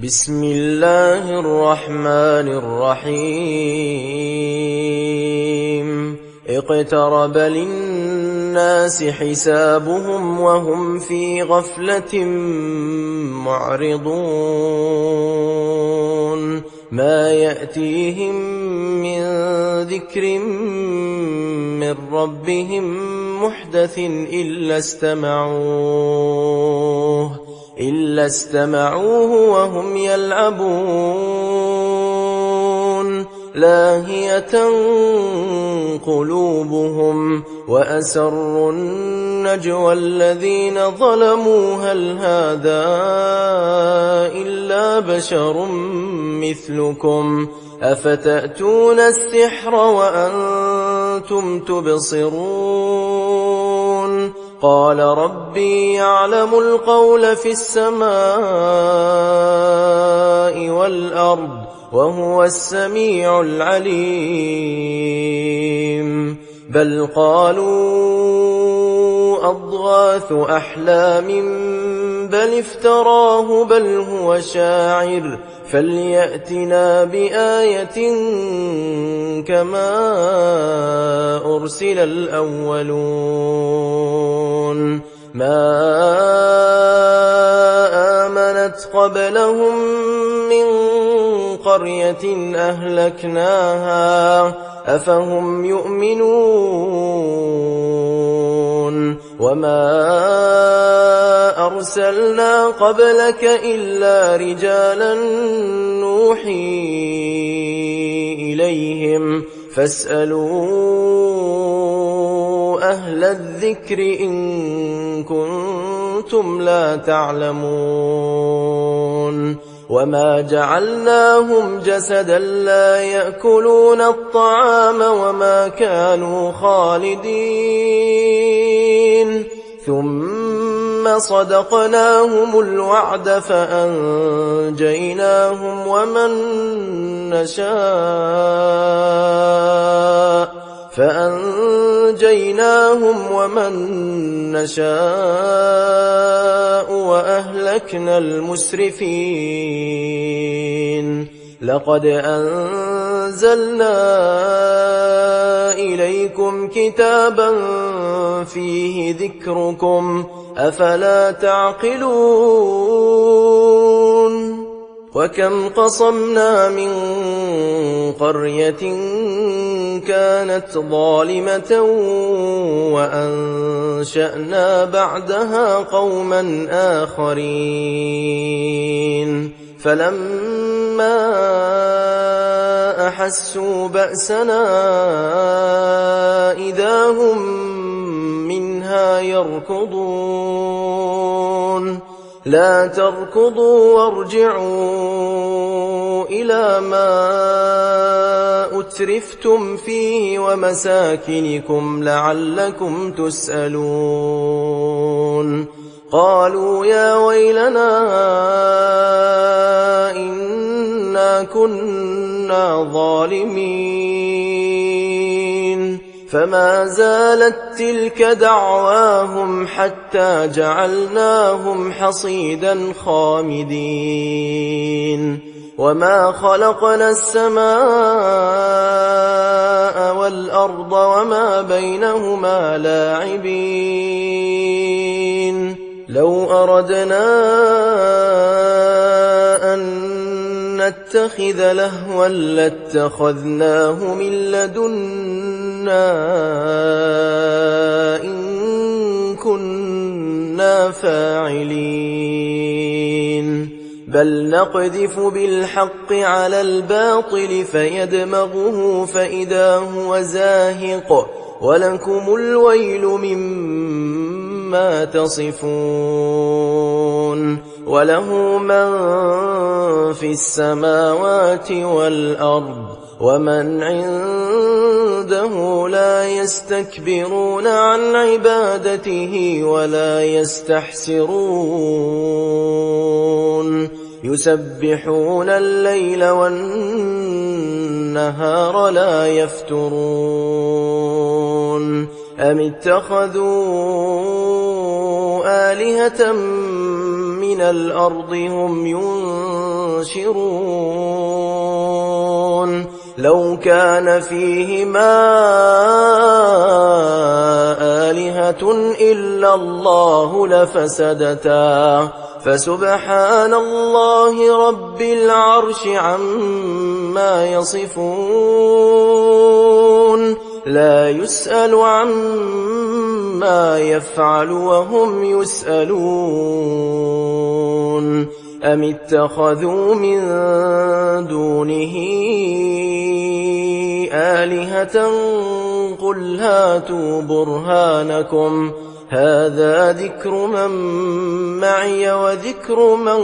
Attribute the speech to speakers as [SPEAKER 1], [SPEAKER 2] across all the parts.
[SPEAKER 1] بسم الله الرحمن الرحيم اقترب للناس حسابهم وهم في غفلة معرضون ما يأتيهم من ذكر من ربهم محدث إلا استمعوه وهم يلعبون لاهية قلوبهم وأسروا النجوى الذين ظلموا هل هذا إلا بشر مثلكم أفتأتون السحر وأنتم تبصرون قال ربي يعلم القول في السماء والأرض وهو السميع العليم بل قالوا أضغاث أحلام بل افتراه بل هو شاعر فليأتنا بآية كما أرسل الأولون ما آمنت قبلهم من قرية أهلكناها أفهم يؤمنون وما أرسلنا قبلك إلا رجالا نوحي إليهم فاسألوا أهل الذكر إن كنتم لا تعلمون وما جعلناهم جسدا لا يأكلون الطعام وما كانوا خالدين ثم صدقناهم الوعد فأنجيناهم ومن نشاء وأهلكنا المسرفين لقد أنزلنا إليكم كتابا فيه ذكركم أفلا تعقلون وكم قصمنا من قرية كانت ظالمة وأنشأنا بعدها قوما آخرين فلما أحسوا بأسنا إذا هم منها يركضون لا تركضوا وارجعوا إلى ما أترفتم فيه ومساكنكم لعلكم تسألون قالوا يا ويلنا إنا كنا ظالمين فما زالت تلك دعواهم حتى جعلناهم حصيدا خامدين وما خلقنا السماء والأرض وما بينهما لاعبين لو أردنا أن نتخذ لهوا لاتخذناه من لدنا إن كنا فاعلين بل نقذف بالحق على الباطل فيدمغه فإذا هو زاهق ولكم الويل مما تصفون وله من في السماوات والأرض ومن عنده لا يستكبرون عن عبادته ولا يستحسرون يسبحون الليل والنهار لا يفترون أم اتخذوا آلهة من الأرض هم ينشرون لو كان فيهما آلهة إلا الله لفسدتا فسبحان الله رب العرش عما يصفون لا يسأل عما يفعل وهم يسألون أم اتخذوا من دونه آلهة قل هاتوا برهانكم هذا ذكر من معي وذكر من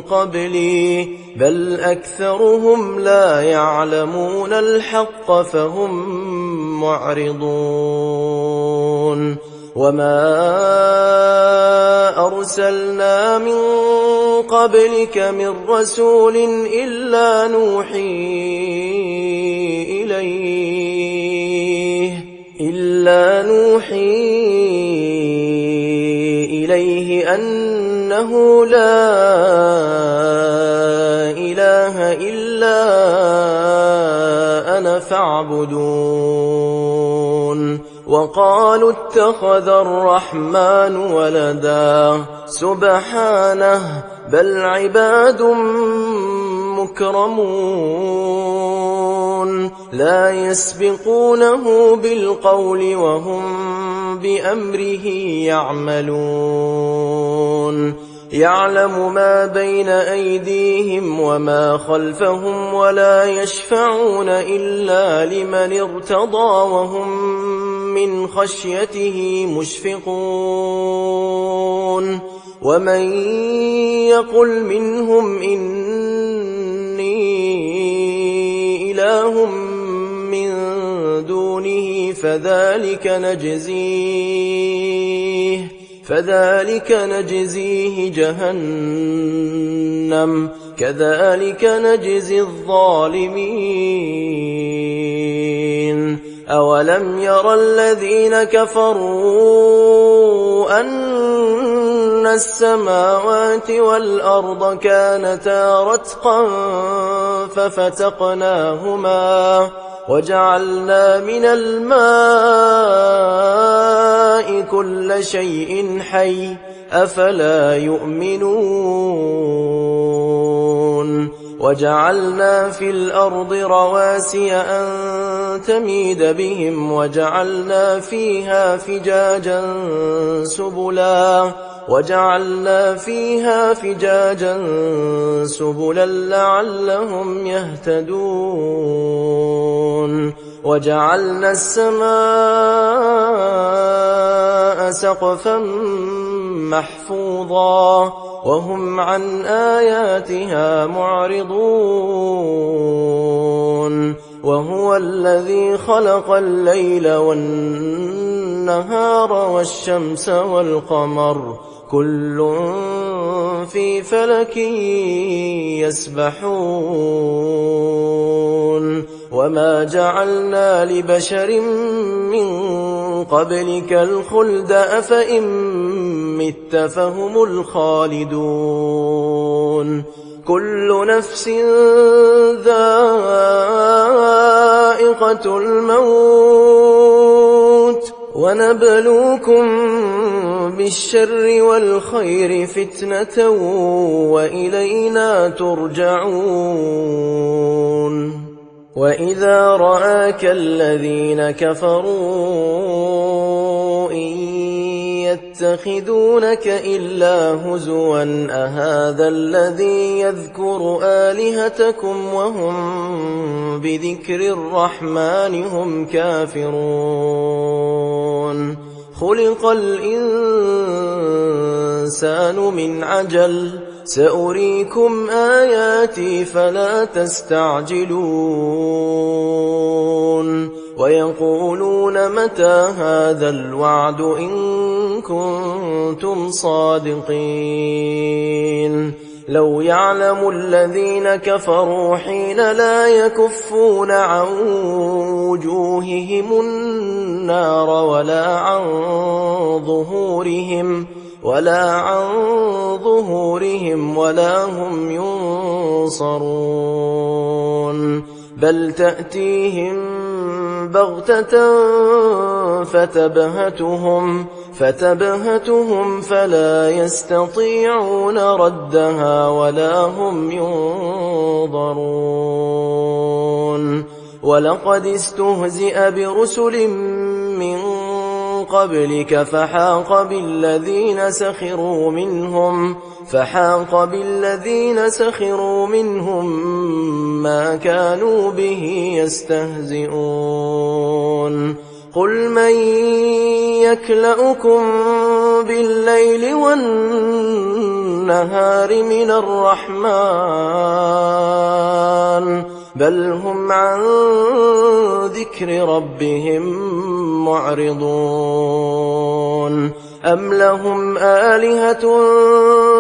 [SPEAKER 1] قبلي بل أكثرهم لا يعلمون الحق فهم معرضون وما أرسلنا من قبلك من رسول إلا نوحي إليه أنه لا إله إلا أنا فاعبدون وقالوا اتخذ الرحمن ولدا سبحانه بل عباد مكرمون لا يسبقونه بالقول وهم بأمره يعملون يعلم ما بين أيديهم وما خلفهم ولا يشفعون إلا لمن ارتضى وهم من خشيته مشفقون ومن يقل منهم إني إله من دونه فذلك نجزيه جهنم كذلك نجزي الظالمين أولم ير الذين كفروا أن السماوات والأرض كانتا رتقا ففتقناهما وجعلنا من الماء كل شيء حي أفلا يؤمنون وجعلنا في الأرض رواسي أن تميد بهم وجعلنا فيها فجاجا سبلا لعلهم يهتدون وجعلنا السماء سقفا محفوظا وهم عن آياتها معرضون وهو الذي خلق الليل والنهار والشمس والقمر كل في فلك يسبحون وما جعلنا لبشر من قبلك الخلد أفإن مت فهم الخالدون كل نفس ذائقة الموت ونبلوكم بالشر والخير فتنة وإلينا ترجعون وإذا رآك الذين كفروا إن يتخذونك إلا هزوا أهذا الذي يذكر آلهتكم وهم بذكر الرحمن هم كافرون خلق الإنسان من عجل سأريكم آياتي فلا تستعجلون ويقولون متى هذا الوعد إن كنتم صادقين لو يعلم الذين كفروا حين لا يكفون عن وجوههم النار ولا عن ظهورهم ولا هم ينصرون بل تأتيهم بغتة فتبهتهم فلا يستطيعون ردها ولا هم ينظرون ولقد استهزئ برسل من قبلك فحاق بالذين سخروا منهم ما كانوا به يستهزئون قل من يكلؤكم بالليل والنهار من الرحمن بل هم عن ذكر ربهم معرضون أم لهم آلهة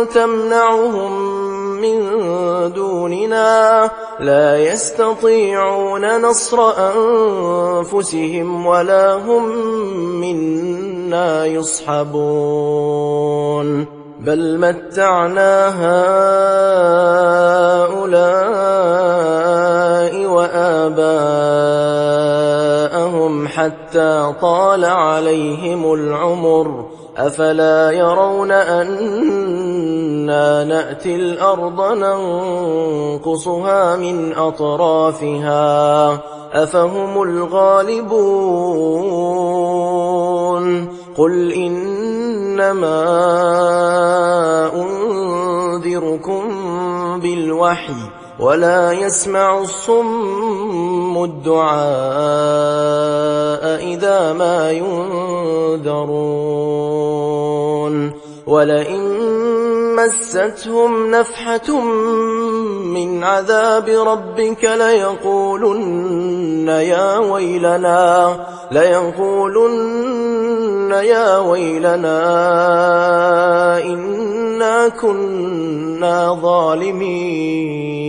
[SPEAKER 1] تمنعهم من دوننا لا يستطيعون نصر أنفسهم ولا هم منا يصحبون بل متعنا هؤلاء وآباءهم حتى طال عليهم العمر أفلا يرون أنا نأتي الأرض ننقصها من أطرافها أفهم الغالبون قل إنما أنذركم بالوحي ولا يسمع الصم الدعاء إذا ما ينذرون ولئن مستهم نفحة من عذاب ربك ليقولن يا ويلنا إنا كنا ظالمين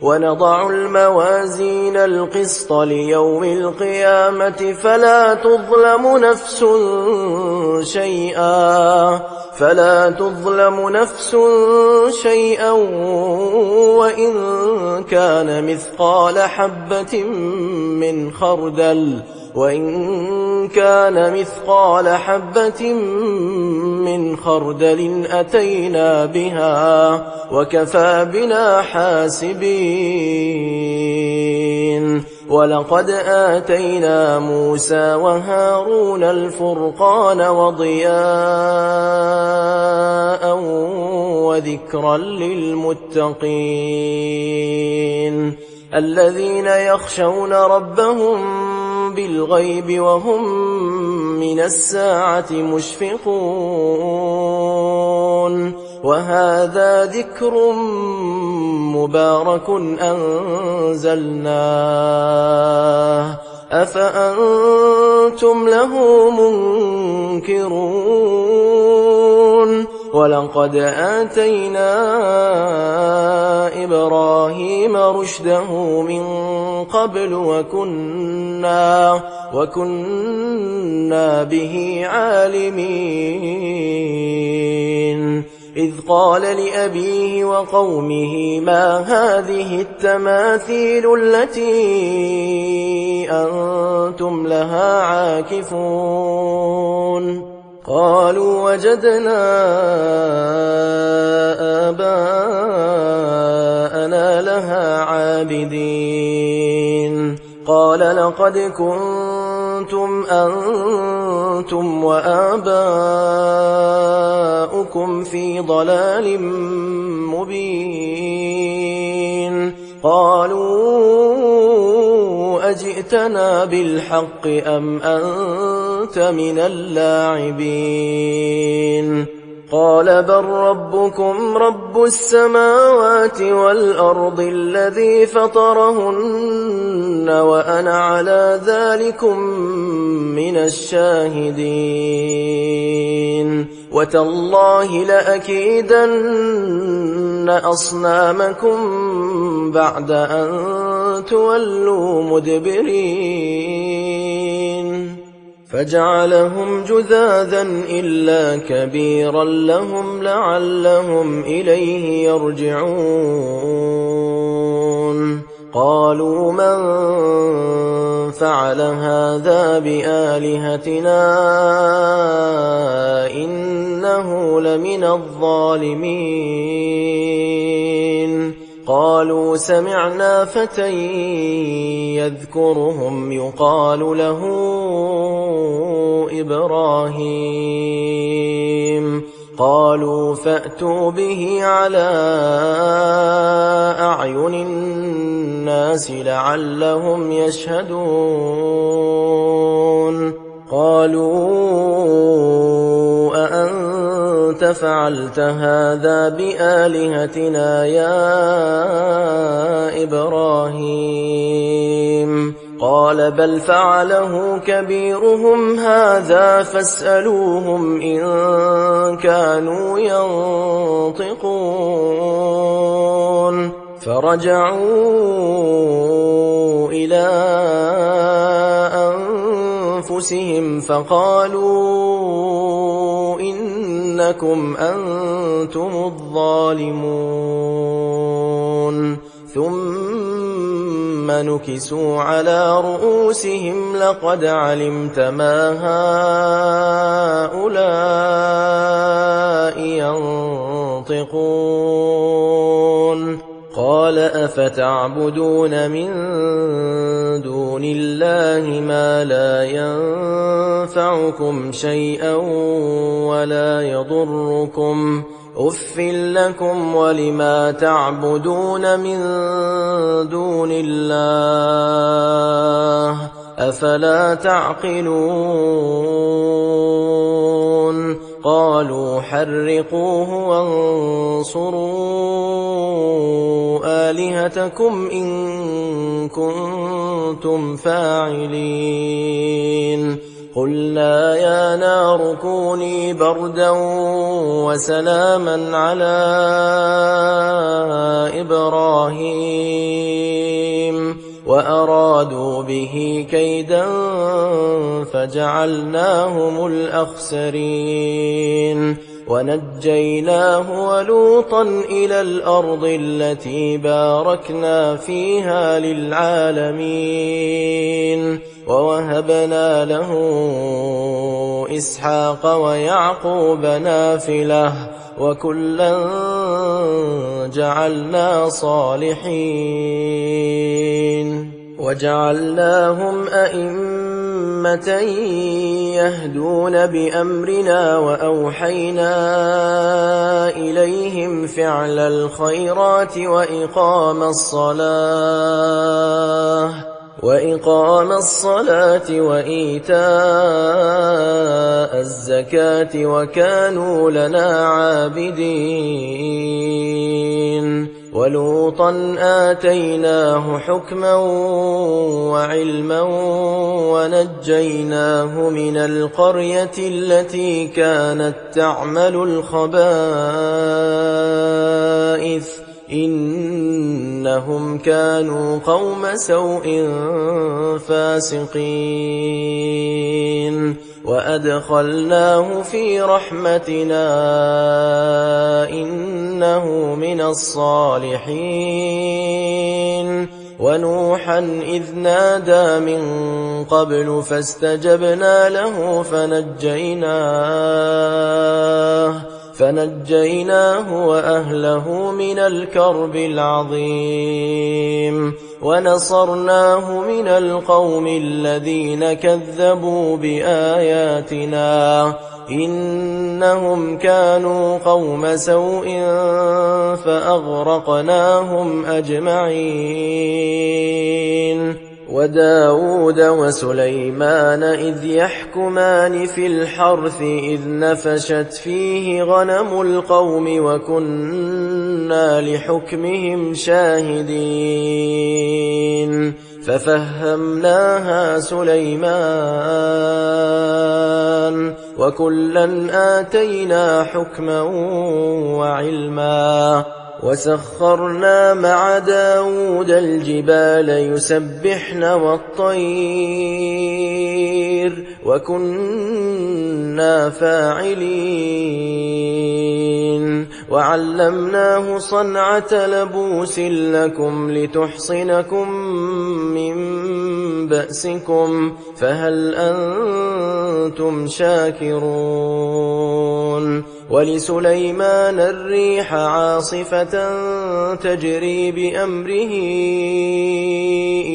[SPEAKER 1] ونضع الموازين القسط ليوم القيامة فلا تظلم نفس شيئا وإن كان مثقال حبة من خردل أتينا بها وكفى بنا حاسبين ولقد آتينا موسى وهارون الفرقان وضياء وذكرا للمتقين الذين يخشون ربهم بالغيب وهم من الساعة مشفقون وهذا ذكر مبارك أنزلناه أفأنتم له منكرون ولقد آتينا إبراهيم رشده من قبل وكنا به عالمين إذ قال لأبيه وقومه ما هذه التماثيل التي أنتم لها عاكفون قالوا وجدنا آباءنا لها عابدين قال لقد كنتم أنتم وآباؤكم في ضلال مبين قالوا أجئتنا بالحق أم أنت من اللاعبين قال بل ربكم رب السماوات والأرض الذي فطرهن وأنا على ذلكم من الشاهدين وتالله لأكيدن أصنامكم بعد أن تولوا مدبرين فجعلهم جذاذا إلا كبيرا لهم لعلهم إليه يرجعون قالوا من فعل هذا بآلهتنا إنه لمن الظالمين قالوا سمعنا فتى يذكرهم يقال له إبراهيم قالوا فأتوا به على أعين الناس لعلهم يشهدون قالوا أأنت فعلت هذا بآلهتنا يا إبراهيم قال بل فعله كبيرهم هذا فاسألوهم إن كانوا ينطقون فرجعوا إلى أنفسهم فقالوا إنكم أنتم الظالمون ثم نكسوا على رؤوسهم لقد علمت ما هؤلاء ينطقون قال أفتعبدون من دون الله ما لا ينفعكم شيئا ولا يضركم أف لكم ولما تعبدون من دون الله أفلا تعقلون قالوا حرقوه وانصروا آلهتكم إن كنتم فاعلين قلنا يا نار كوني بردا وسلاما على إبراهيم وأرادوا به كيدا فجعلناهم الأخسرين ونجيناه ولوطا إلى الأرض التي باركنا فيها للعالمين ووهبنا له إسحاق ويعقوب نافلة وكلا جعلنا صالحين وجعلناهم أئمة يهدون بأمرنا وأوحينا إليهم فعل الخيرات وإقام الصلاة وإيتاء الزكاة وكانوا لنا عابدين ولوطا آتيناه حكما وعلما ونجيناه من القرية التي كانت تعمل الخبائث إنهم كانوا قوم سوء فاسقين وأدخلناه في رحمتنا إنه من الصالحين ونوحا إذ نادى من قبل فاستجبنا له فنجيناه وأهله من الكرب العظيم ونصرناه من القوم الذين كذبوا بآياتنا إنهم كانوا قوم سوء فأغرقناهم أجمعين وداود وسليمان إذ يحكمان في الحرث إذ نفشت فيه غنم القوم وكنا لحكمهم شاهدين ففهمناها سليمان وكلا آتينا حكما وعلما وسخرنا مع داود الجبال يسبحن والطير وكنا فاعلين وعلمناه صنعة لبوس لكم لتحصنكم من بأسكم فهل أنتم شاكرون ولسليمان الريح عاصفة تجري بأمره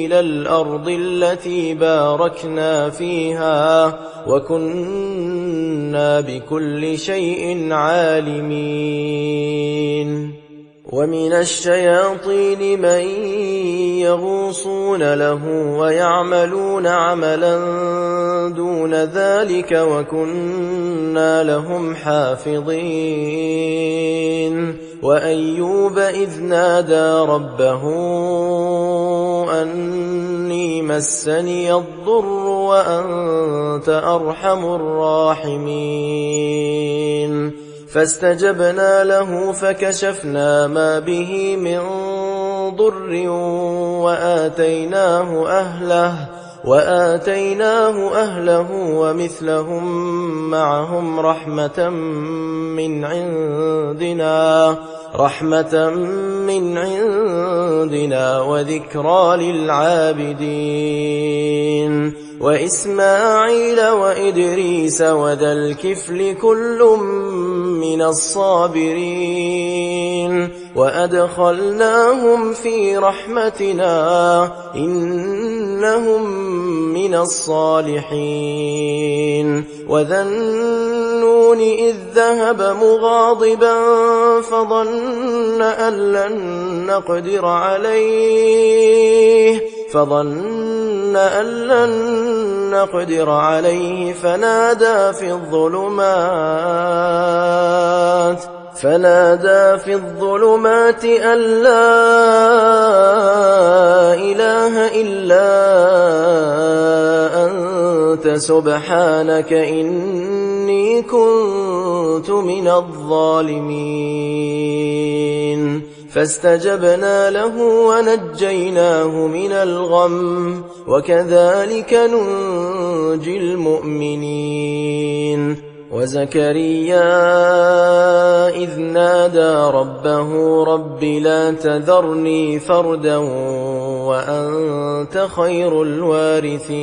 [SPEAKER 1] إلى الأرض التي باركنا فيها وكنا بكل شيء عالمين ومن الشياطين من يغوصون له ويعملون عملا دون ذلك وكنا لهم حافظين وأيوب إذ نادى ربه أني مسني الضر وأنت أرحم الراحمين فاستجبنا له فكشفنا ما به من ضر وآتيناه أهله ومثلهم معهم رحمة من عندنا وذكرى للعابدين وإسماعيل وإدريس وذا الكفل كل من الصابرين وأدخلناهم في رحمتنا إنهم من الصالحين وذا النون إذ ذهب مغاضبا فظن أن لن نقدر عليه فنادى في الظلمات أن لا إله إلا أنت سبحانك إني كنت من الظالمين فاستجبنا له ونجيناه من الغم وكذلك ننجي المؤمنين وزكريا إذ نادى ربه رب لا تذرني فردا وأنت خير الوارثين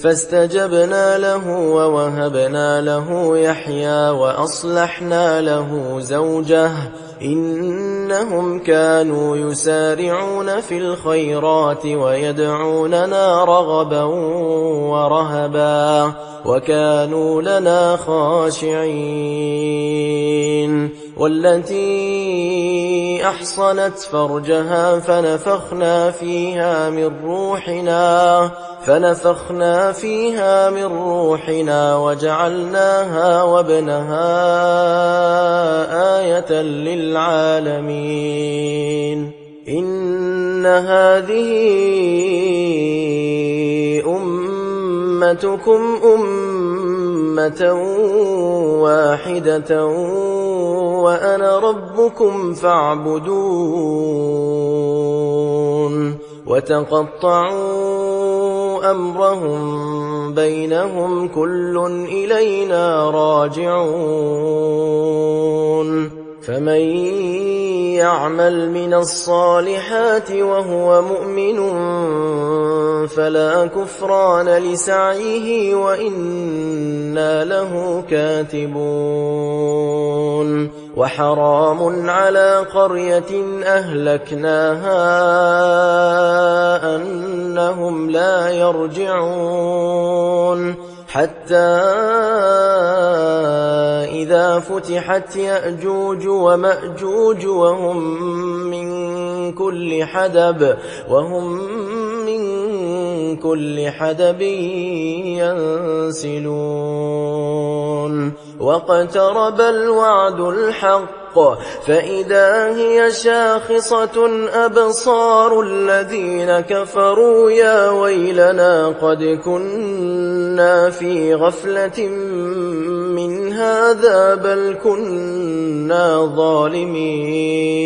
[SPEAKER 1] فاستجبنا له ووهبنا له يحيى وأصلحنا له زوجه إنهم كانوا يسارعون في الخيرات ويدعوننا رغبا ورهبا وكانوا لنا خاشعين والتي أحصنت فرجها فنفخنا فيها من روحنا وجعلناها وابنها آية للعالمين إن هذه أمتكم أمة واحدة وأنا ربكم فاعبدون وتقطعوا أمرهم بينهم كل إلينا راجعون فمن يعمل من الصالحات وهو مؤمن فلا كفران لسعيه وإنا له كاتبون وحرام على قرية أهلكناها أنهم لا يرجعون حتى إذا فتحت يأجوج ومأجوج وهم من كل حدب ينسلون واقترب الوعد الحق فإذا هي شاخصة أبصار الذين كفروا يا ويلنا قد كنا في غفلة من هذا بل كنا ظالمين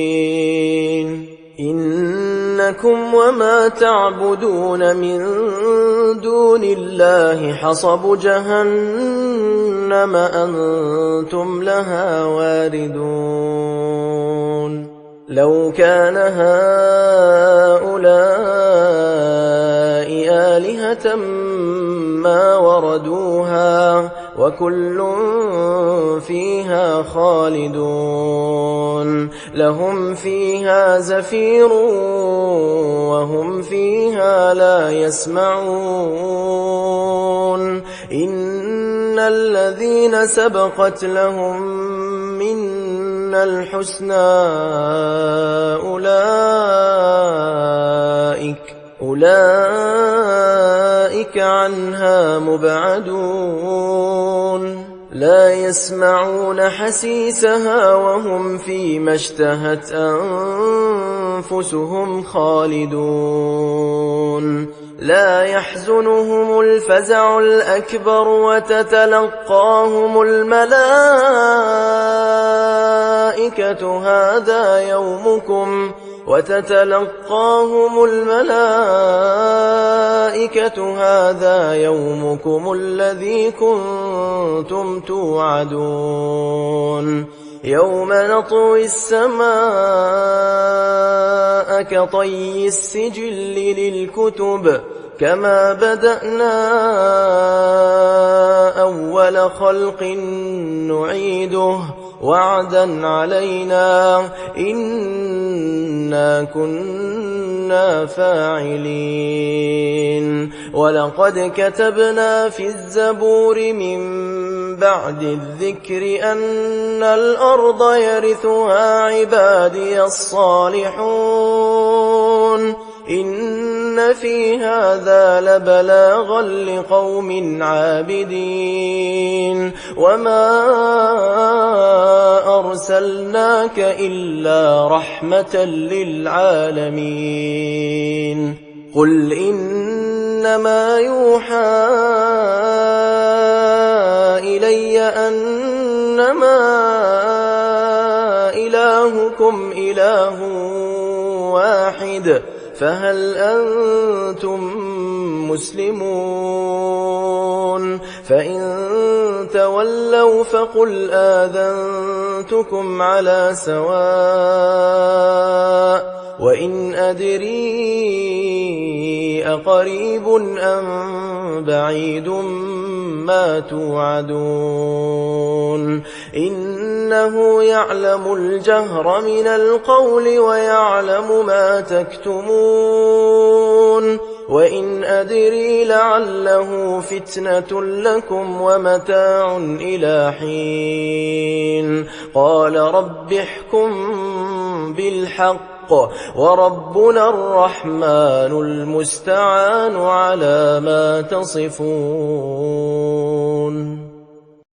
[SPEAKER 1] إن إنكم وما تعبدون من دون الله حصب جهنم أنتم لها واردون لو كان هؤلاء آلهة ما وردوها وكل فيها خالدون لهم فيها زفير وهم فيها لا يسمعون إن الذين سبقت لهم منا الحسنى أولئك عنها مبعدون لا يسمعون حسيسها وهم فيما اشتهت أنفسهم خالدون لا يحزنهم الفزع الأكبر وتتلقاهم الملائكة هذا يومكم الذي كنتم توعدون يوم نطوي السماء كطي السجل للكتب كما بدأنا أول خلق نعيده وعدا علينا إنا كنا فاعلين ولقد كتبنا في الزبور من بعد الذكر أن الأرض يرثها عبادي الصالحون إن في هذا لبلاغا لقوم عابدين وما أرسلناك إلا رحمة للعالمين قل إنما يوحى إلي أنما إلهكم إله واحد فهل أنتم مسلمون فإن تولوا فقل آذنتكم على سواء وإن أدري أقريب أم بعيد ما توعدون إنه يعلم الجهر من القول ويعلم ما تكتمون وإن أدري لعله فتنة لكم ومتاع إلى حين قال رب احكم بالحق وربنا الرحمن المستعان على ما تصفون